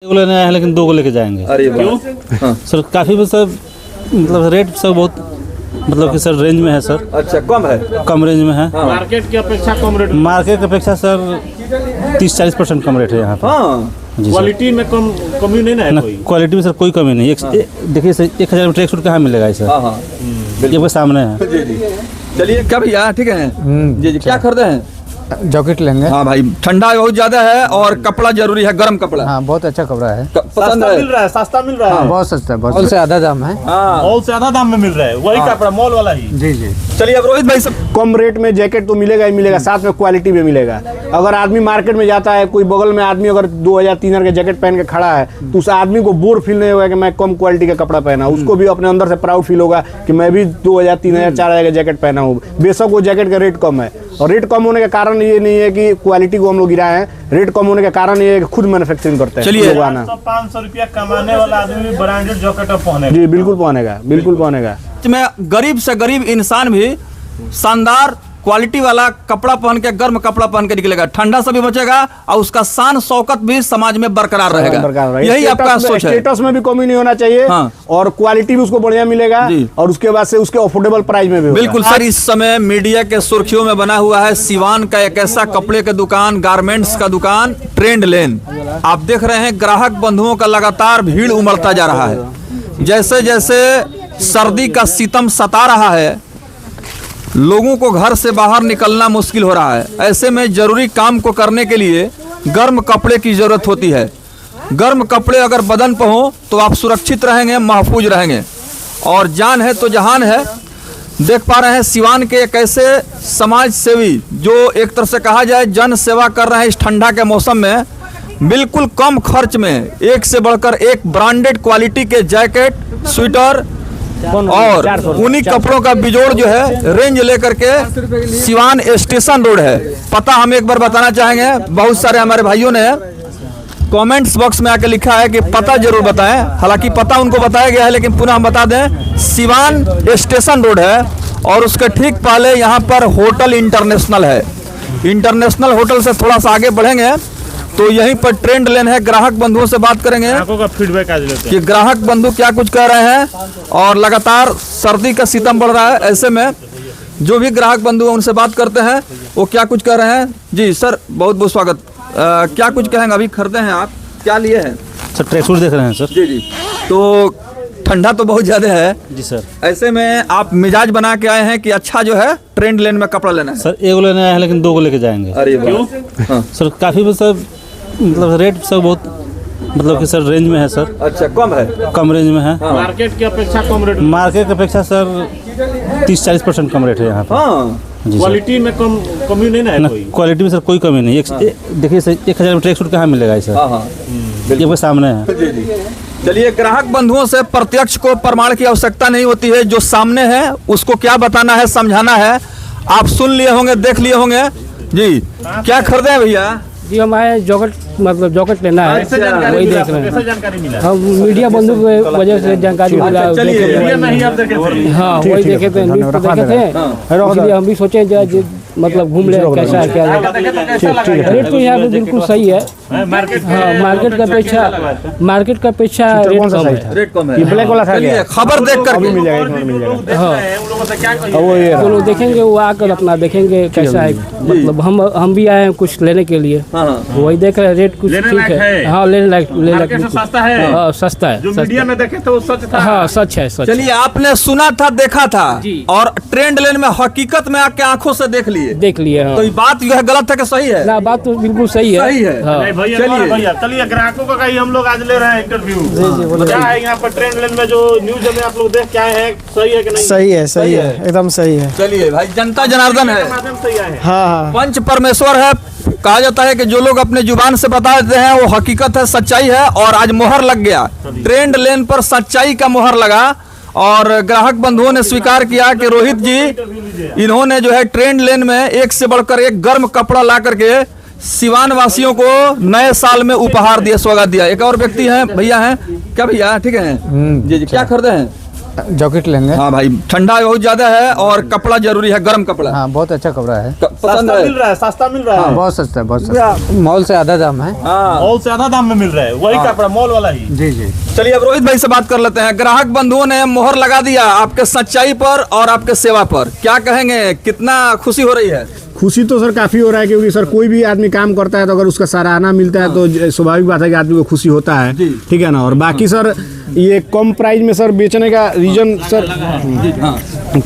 को लेने आए हैं लेकिन 2 को लेके जाएंगे। अरे क्यों? हाँ। सर काफ़ी सर मतलब रेट सब बहुत मतलब कि सर रेंज में है सर। अच्छा कम है, कम रेंज में है। मार्केट की अपेक्षा कम रेट, मार्केट की अपेक्षा सर 30-40% कम रेट है यहाँ पर। हाँ जी सर। क्वालिटी में कमी नहीं ना है ना कोई। क्वालिटी में सर कोई कमी नहीं है। देखिए सर 1000 में ट्रैक सूट कहाँ मिलेगा सर? हाँ हाँ ये वो सामने है। जी जी। चलिए क्या भैया ठीक है जी जी। क्या खरीदे हैं? जैकेट लेंगे। हाँ भाई ठंडा बहुत ज्यादा है और कपड़ा जरूरी है, गर्म कपड़ा। हाँ बहुत अच्छा कपड़ा है। पसंद है? मिल रहा है, सस्ता मिल रहा है। बहुत सस्ता है, बहुत से आधा दाम है। हाँ बहुत से आधा दाम में मिल रहा है, वही कपड़ा मॉल वाला ही। जी जी। चलिए अब रोहित भाई सब कम रेट में जैकेट तो मिलेगा ही मिलेगा, साथ में क्वालिटी भी मिलेगा। अगर आदमी मार्केट में जाता है, कोई बगल में आदमी अगर 2000-3000 का जैकेट पहन के खड़ा है तो उस आदमी को बोर फील नहीं होगा कि मैं कम क्वालिटी का कपड़ा पहना। उसको भी अपने अंदर से प्राउड फील होगा कि मैं भी 2000-3000-4000 का जैकेट पहना हूँ। बेशक वो जैकेट का रेट कम है, और रेट कम होने का कारण ये नहीं है कि क्वालिटी को हम लोग गिराए हैं। रेट कम होने का कारण ये है कि खुद मैन्युफैक्चरिंग करते हैं। चलिए। लोग आना 500 रुपया कमाने वाला आदमी ब्रांडेड जैकेट पहने। जी बिल्कुल पहनेगा, बिल्कुल पहनेगा। में गरीब से गरीब इंसान भी शानदार क्वालिटी वाला कपड़ा पहन के, गर्म कपड़ा पहन के निकलेगा, ठंडा से भी बचेगा और उसका शान शौकत भी समाज में बरकरार रहेगा। यही आपका सोच है। स्टेटस में भी कमी नहीं होना चाहिए। हाँ। और क्वालिटी भी उसको बढ़िया मिलेगा, और उसके बाद से उसके अफोर्डेबल प्राइस में भी होगा। बिल्कुल सर, इस समय मीडिया के सुर्खियों में बना हुआ है सिवान का एक ऐसा कपड़े का दुकान, गारमेंट्स का दुकान ट्रेंड लेन। आप देख रहे हैं ग्राहक बंधुओं का लगातार भीड़ उमड़ता जा रहा है। जैसे जैसे सर्दी का सितम सता रहा है, लोगों को घर से बाहर निकलना मुश्किल हो रहा है। ऐसे में जरूरी काम को करने के लिए गर्म कपड़े की जरूरत होती है। गर्म कपड़े अगर बदन पर हो तो आप सुरक्षित रहेंगे, महफूज रहेंगे, और जान है तो जहान है। देख पा रहे हैं सिवान के एक ऐसे समाज सेवी जो एक तरह से कहा जाए जन सेवा कर रहे हैं। इस ठंडा के मौसम में बिल्कुल कम खर्च में एक से बढ़कर एक ब्रांडेड क्वालिटी के जैकेट, स्वेटर और ऊनी कपड़ों का बिजोड़ जो है रेंज लेकर के सिवान स्टेशन रोड है। पता हम एक बार बताना चाहेंगे, बहुत सारे हमारे भाइयों ने कमेंट्स बॉक्स में आके लिखा है कि पता जरूर बताएं। हालांकि पता उनको बताया गया है, लेकिन पुनः हम बता दें, सिवान स्टेशन रोड है और उसके ठीक पहले यहाँ पर होटल इंटरनेशनल है। इंटरनेशनल होटल से थोड़ा सा आगे बढ़ेंगे तो यहीं पर ट्रेंड लेन है। ग्राहक बंधुओं से बात करेंगे का फीडबैक आज लेते हैं कि ग्राहक बंधु क्या कुछ कह रहे हैं, और लगातार सर्दी का सितम बढ़ रहा है। ऐसे में जो भी ग्राहक बंधु हैं उनसे बात करते हैं, वो क्या कुछ कह रहे हैं। जी सर, बहुत बहुत स्वागत। क्या कुछ कहेंगे? अभी खरीदे हैं आप, क्या लिए हैं? सर ट्रैक सूट देख रहे हैं सर। जी जी। तो ठंडा तो बहुत ज्यादा है जी सर। ऐसे में आप मिजाज बना के आए हैं कि अच्छा जो है ट्रेंड लेन में कपड़ा लेना है। सर 1 को लेने आए हैं लेकिन 2 को लेके जाएंगे। अरे क्यों? हाँ। सर काफ़ी सर मतलब रेट सब बहुत मतलब कि सर रेंज में है सर। अच्छा कम है, कम रेंज में है। मार्केट की अपेक्षा कम रेट, मार्केट की अपेक्षा सर 30-40% कम रेट है यहाँ पर। हाँ जी सर। क्वालिटी में कमी नहीं ना है ना कोई। क्वालिटी में सर कोई कमी नहीं है। देखिए सर 1000 में ट्रैक सूट कहाँ मिलेगा सर? हाँ हाँ ये वो सामने है। जी जी। चलिए, ग्राहक बंधुओं से प्रत्यक्ष को प्रमाण की आवश्यकता नहीं होती है, जो सामने है उसको क्या बताना है, समझाना है। आप सुन लिए होंगे, देख लिए होंगे। जी क्या खरीदे हैं भैया? जी हम आए जॉकेट, मतलब जॉकेट लेना है, वही देख रहे हैं। जानकारी मिला हम मीडिया बंधु की वजह से जानकारी मिला। चलिए, मीडिया में ही आप देखे थे। हाँ वही देखे थे, न्यूज़ पे देखे थे, इसलिए हम भी सोचे मतलब घूम ले कैसा है क्या है। रेट तो यहाँ पे बिल्कुल सही है। मार्केट हाँ मार्केट का अपेक्षा रेट कम है। रेट कम है। ये ब्लैक वाला था चलिए, क्या? खबर देख कर मिल जाएगा, इसमें मिल जाएगा। उन लोगों से क्या वो ये वो लोग देखेंगे, वो आकर अपना देखेंगे कैसा है। मतलब हम भी आए हैं कुछ लेने के लिए, हाँ हाँ। वही देख रहे हैं। रेट कुछ लेने ठीक लायक है। है। हाँ लेने लायक मार्केट से सस्ता है। हाँ सस्ता है। जो मीडिया में देखे थे वो सच था। हाँ सच है, सच। चलिए, आपने सुना था, देखा था, जी। और ट्रेंड लेन में हकीकत में आके आंखों से देख लिए। देख लिए। हाँ तो ये बात जो है गलत है कि सही है? ना, बात तो बिल्कुल सही है। सही है। हाँ। नहीं भैया, चलिए। भैया चलिए, ग्राहकों का कहीं हम लोग आज ले रहे हैं इंटरव्यू। क्या है यहाँ पर ट्रेंड लेन में जो न्यूज में आप लोग देख के आए हैं, सही है कि नहीं? सही है, सही है, एकदम सही है। चलिए भाई, जनता जनार्दन है, माध्यम से ही आए हैं। हाँ हाँ पंच परमेश्वर है। कहा जाता है कि जो लोग अपने जुबान से बता देते हैं वो हकीकत है, सच्चाई है। और आज मोहर लग गया, ट्रेंड लेन पर सच्चाई का मोहर लगा, और ग्राहक बंधुओं ने स्वीकार किया कि रोहित जी इन्होंने जो है ट्रेंड लेन में एक से बढ़कर एक गर्म कपड़ा ला करके सिवान वासियों को नए साल में उपहार दिया, स्वागत दिया। एक और व्यक्ति हैं, भैया हैं क्या? भैया ठीक है जी जी। क्या खरीदे हैं? जैकेट लेंगे। हाँ भाई, ठंडा बहुत ज्यादा है और कपड़ा जरूरी है, गर्म कपड़ा। हाँ, बहुत अच्छा कपड़ा है। पसंद सस्ता है? मिल रहा है, सस्ता मिल रहा है। बहुत सस्ता है, बहुत सस्ता। मॉल से आधा दाम है। हाँ। मॉल से आधा दाम में मिल रहा है, वही कपड़ा मॉल वाला ही। जी जी। चलिए अब रोहित भाई से बात कर लेते हैं। ग्राहक बंधुओं ने मोहर लगा दिया आपके सच्चाई पर और आपके सेवा पर, क्या कहेंगे, कितना खुशी हो रही है? खुशी तो सर काफ़ी हो रहा है, क्योंकि सर कोई भी आदमी काम करता है तो अगर उसका सराहना मिलता है तो स्वाभाविक बात है कि आदमी को खुशी होता है, ठीक है ना। और बाकी सर ये कम प्राइस में सर बेचने का रीजन सर,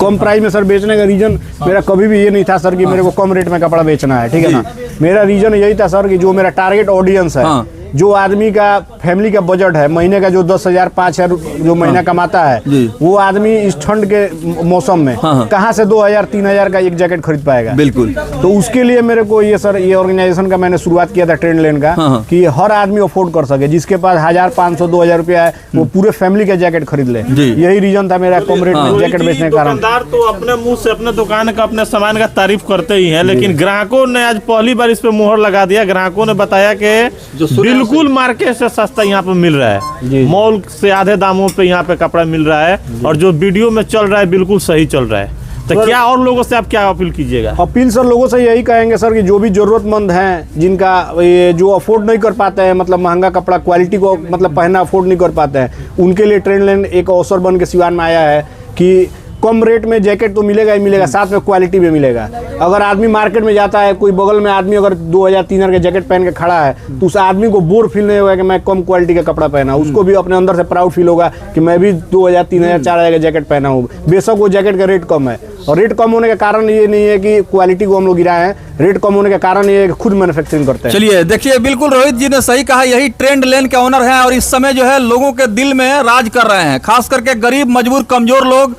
कम प्राइस में सर बेचने का रीजन मेरा कभी भी ये नहीं था सर कि मेरे को कम रेट में कपड़ा बेचना है, ठीक है ना। मेरा रीजन यही था सर कि जो मेरा टारगेट ऑडियंस है, जो आदमी का फैमिली का बजट है महीने का, जो 10,000 5,000 जो महीना कमाता है, वो आदमी इस ठंड के मौसम में कहाँ से 2,000 3,000 का एक जैकेट खरीद पाएगा। बिल्कुल। तो उसके लिए मेरे को ये सर ये ऑर्गेनाइजेशन का मैंने शुरुआत किया था ट्रेंड लेन का, कि हर आदमी अफोर्ड कर सके, जिसके पास 1,000 500 2,000 रुपया है वो पूरे फैमिली का जैकेट खरीद ले। यही रीजन था मेरा कम रेट में जैकेट बेचने का कारण। दुकानदार तो अपने मुंह से अपने दुकान का, अपने सामान का तारीफ करते ही हैं, लेकिन ग्राहकों ने आज पहली बार इस पे मोहर लगा दिया। ग्राहकों ने बताया कि बिल्कुल मार्केट से सस्ता यहाँ पे मिल रहा है, मॉल से आधे दामों पे यहाँ पे कपड़ा मिल रहा है, और जो वीडियो में चल रहा है बिल्कुल सही चल रहा है। तो क्या और लोगों से आप क्या अपील कीजिएगा? अपील सर लोगों से यही कहेंगे सर कि जो भी जरूरतमंद हैं, जिनका ये जो अफोर्ड नहीं कर पाते हैं, मतलब महंगा कपड़ा क्वालिटी को मतलब पहनना अफोर्ड नहीं कर पाते हैं, उनके लिए ट्रेंड लेन एक अवसर बन के सिवान में आया है कि कम रेट में जैकेट तो मिलेगा ही मिलेगा, साथ में क्वालिटी भी मिलेगा। अगर आदमी मार्केट में जाता है, कोई बगल में आदमी अगर 2,000 3,000 के जैकेट पहन के खड़ा है, तो उस आदमी को बोर फील नहीं होगा कि मैं कम क्वालिटी का कपड़ा पहना। उसको भी अपने अंदर से प्राउड फील होगा कि मैं भी 2,000 3,000 4,000 का जैकेट पहना हूँ। बेशक वो जैकेट का रेट कम है, और रेट कम होने का कारण ये नहीं है कि क्वालिटी को हम लोग गिराए हैं, रेट कम होने का कारण ये है कि खुद मैन्युफैक्चरिंग करते हैं। चलिए देखिए, बिल्कुल रोहित जी ने सही कहा, यही ट्रेंड लेन के ओनर हैं और इस समय जो है लोगों के दिल में राज कर रहे हैं, खास करके गरीब मजबूर कमजोर लोग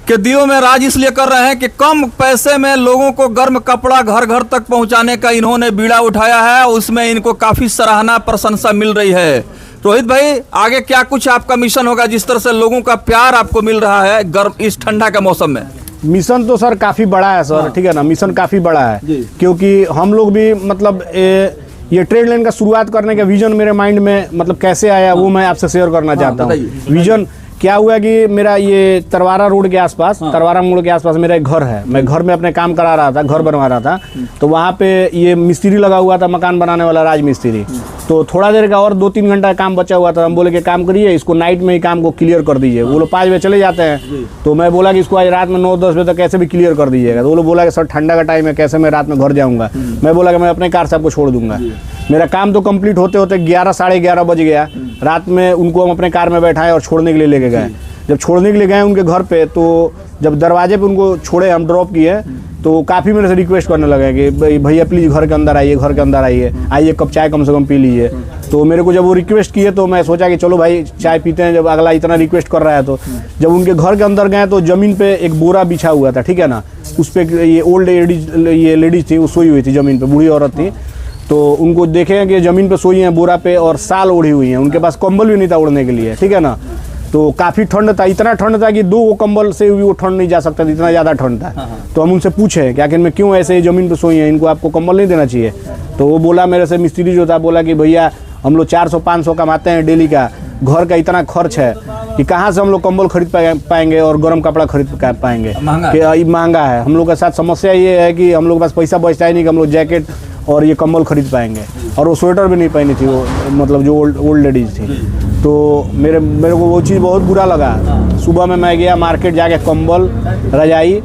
के दिलों में राज इसलिए कर रहे हैं कि कम पैसे में लोगों को गर्म कपड़ा घर घर तक पहुंचाने का इन्होंने बीड़ा उठाया है, उसमें इनको काफी सराहना प्रशंसा मिल रही है। रोहित भाई, आगे क्या कुछ आपका मिशन होगा, जिस तरह से लोगों का प्यार आपको मिल रहा है गर्म इस ठंडा के मौसम में? मिशन तो सर काफ़ी बड़ा है सर, ठीक है ना। मिशन काफ़ी बड़ा है, क्योंकि हम लोग भी मतलब ये ट्रेड लेन का शुरुआत करने का विजन मेरे माइंड में मतलब कैसे आया वो मैं आपसे शेयर करना चाहता हूँ। विजन क्या हुआ कि मेरा ये तरवारा रोड के आसपास, तरवारा मोड़ के आसपास मेरा एक घर है। मैं घर में अपने काम करा रहा था, घर बनवा रहा था, तो वहाँ पे ये मिस्त्री लगा हुआ था, मकान बनाने वाला राज मिस्त्री। तो थोड़ा देर का और 2-3 घंटा काम बचा हुआ था। हम बोले कि काम करिए, इसको नाइट में ही काम को क्लियर कर दीजिए। वो लोग 5 बजे चले जाते हैं, तो मैं बोला कि इसको आज रात में 9-10 बजे तक कैसे भी क्लियर कर दीजिएगा। तो वो लोग बोला कि सर ठंडा का टाइम है, कैसे मैं रात में घर जाऊँगा। मैं बोला कि मैं अपने कार से आपको छोड़ दूंगा। मेरा काम तो कंप्लीट होते होते 11 साढ़े 11 बज गया। रात में उनको हम अपने कार में बैठाए और छोड़ने के लिए लेके गए। जब छोड़ने के लिए गए उनके घर पे, तो जब दरवाजे पे उनको छोड़े, हम ड्रॉप किए, तो काफ़ी मेरे से रिक्वेस्ट करने लगे कि भैया प्लीज़ घर के अंदर आइए, घर के अंदर आइए, आइए कप चाय कम से कम पी लीजिए। तो मेरे को जब वो रिक्वेस्ट किए तो मैं सोचा कि चलो भाई चाय पीते हैं, जब अगला इतना रिक्वेस्ट कर रहा है। तो जब उनके घर के अंदर गए तो ज़मीन पे एक बोरा बिछा हुआ था, ठीक है ना। उस पर ये ओल्ड ये लेडीज थी, वो सोई हुई थी ज़मीन पर, बूढ़ी औरत थी। तो उनको देखे कि ज़मीन पे सोई हैं बोरा पे और साल ओढ़ी हुई हैं, उनके पास कंबल भी नहीं था ओढ़ने के लिए, ठीक है ना। तो काफ़ी ठंड था, इतना ठंड था कि 2 कंबल से भी वो ठंड नहीं जा सकता था, इतना ज़्यादा ठंड था। तो हम उनसे पूछे कि आखिर में क्यों ऐसे ज़मीन पे सोई हैं, इनको आपको कंबल नहीं देना चाहिए। तो वो बोला, मेरे से मिस्त्री जो था बोला कि भैया हम लोग 400-500 कमाते हैं डेली का, घर का इतना खर्च है कि कहाँ से हम लोग कंबल खरीद पाएंगे और गर्म कपड़ा खरीद पाएंगे, कि महंगा है। हम लोग के साथ समस्या ये है कि हम लोग के पास पैसा बचता ही नहीं कि हम लोग जैकेट और ये कंबल खरीद पाएंगे। और वो स्वेटर भी नहीं पहनी थी, वो मतलब जो ओल्ड लेडीज थी। तो मेरे को वो चीज़ बहुत बुरा लगा। सुबह में मैं गया मार्केट, जाके कंबल, रजाई,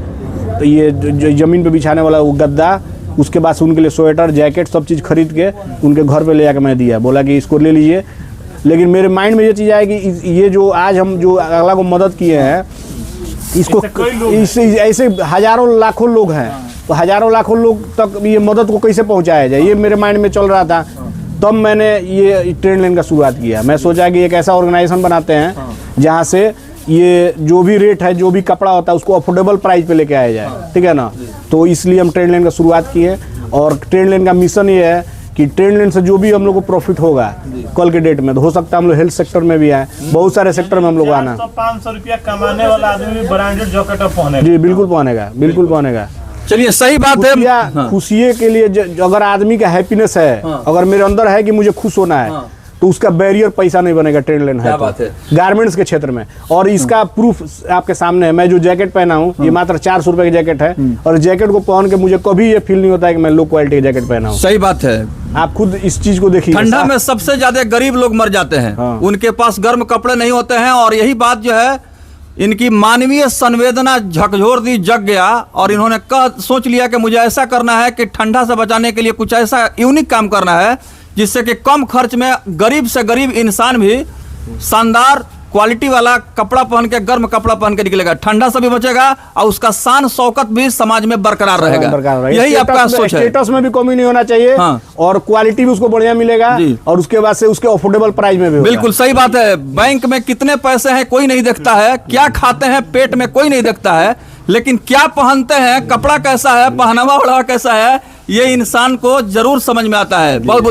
तो ये ज़मीन पे बिछाने वाला वो गद्दा, उसके बाद से उनके लिए स्वेटर, जैकेट सब चीज़ खरीद के उनके घर पे ले जाकर मैं दिया, बोला कि इसको ले लीजिए। लेकिन मेरे माइंड में ये चीज़ आए कि ये जो आज हम जो अगला को मदद किए हैं, इसको ऐसे हज़ारों लाखों लोग हैं, तो हज़ारों लाखों लोग तक ये मदद को कैसे पहुँचाया जाए, ये मेरे माइंड में चल रहा था। तब मैंने ये ट्रेंड लेन का शुरुआत किया। मैं सोचा कि एक ऐसा ऑर्गेनाइजेशन बनाते हैं जहाँ से ये जो भी रेट है, जो भी कपड़ा होता है, उसको अफोर्डेबल प्राइस पे लेके आया जाए, ठीक है ना। तो इसलिए हम ट्रेंड लेन का शुरुआत किए, और ट्रेंड लेन का मिशन ये है कि ट्रेंड लेन से जो भी हम लोग को प्रॉफिट होगा कल के डेट में, तो हो सकता है हम लोग हेल्थ सेक्टर में भी आए, बहुत सारे सेक्टर में हम लोग आना। 500 रुपया कमाने वाला आदमी ब्रांडेड जैकेट पहनेगा। जी बिल्कुल पहनेगा, बिल्कुल पहनेगा। चलिए सही बात है। खुशी के लिए अगर आदमी का हैप्पीनेस है, अगर मेरे अंदर है कि मुझे खुश होना है, तो उसका बैरियर पैसा नहीं बनेगा ट्रेंड लेन है क्या तो। बात है। गारमेंट्स के क्षेत्र में। और इसका प्रूफ आपके सामने है, मैं जो जैकेट पहना हूँ ये मात्र 400 रुपए की जैकेट है, और जैकेट को पहन के मुझे कभी ये फील नहीं होता है कि मैं लो क्वालिटी की जैकेट पहना हूँ। सही बात है। आप खुद इस चीज को देखिए। ठंडा में सबसे ज्यादा गरीब लोग मर जाते हैं, हाँ। उनके पास गर्म कपड़े नहीं होते हैं, और यही बात जो है इनकी मानवीय संवेदना झकझोर दी, जग गया, और इन्होंने सोच लिया कि मुझे ऐसा करना है कि ठंडा से बचाने के लिए कुछ ऐसा यूनिक काम करना है जिससे कि कम खर्च में गरीब से गरीब इंसान भी शानदार क्वालिटी वाला कपड़ा पहन के, गर्म कपड़ा पहन के निकलेगा, ठंडा से भी बचेगा और उसका शान शौकत भी समाज में बरकरार रहेगा। यही आपका सोच है। स्टेटस में भी कमी नहीं होना चाहिए, हाँ। और क्वालिटी भी उसको बढ़िया मिलेगा, जी। और उसके बाद से उसके अफोर्डेबल प्राइस में भी होगा। बिल्कुल सही बात है। बैंक में कितने पैसे हैं कोई नहीं देखता है, क्या खाते हैं पेट में कोई नहीं देखता है, लेकिन क्या पहनते हैं, कपड़ा कैसा है, पहनावा ओढ़ावा कैसा है, ये इंसान को जरूर समझ में आता है। बहुत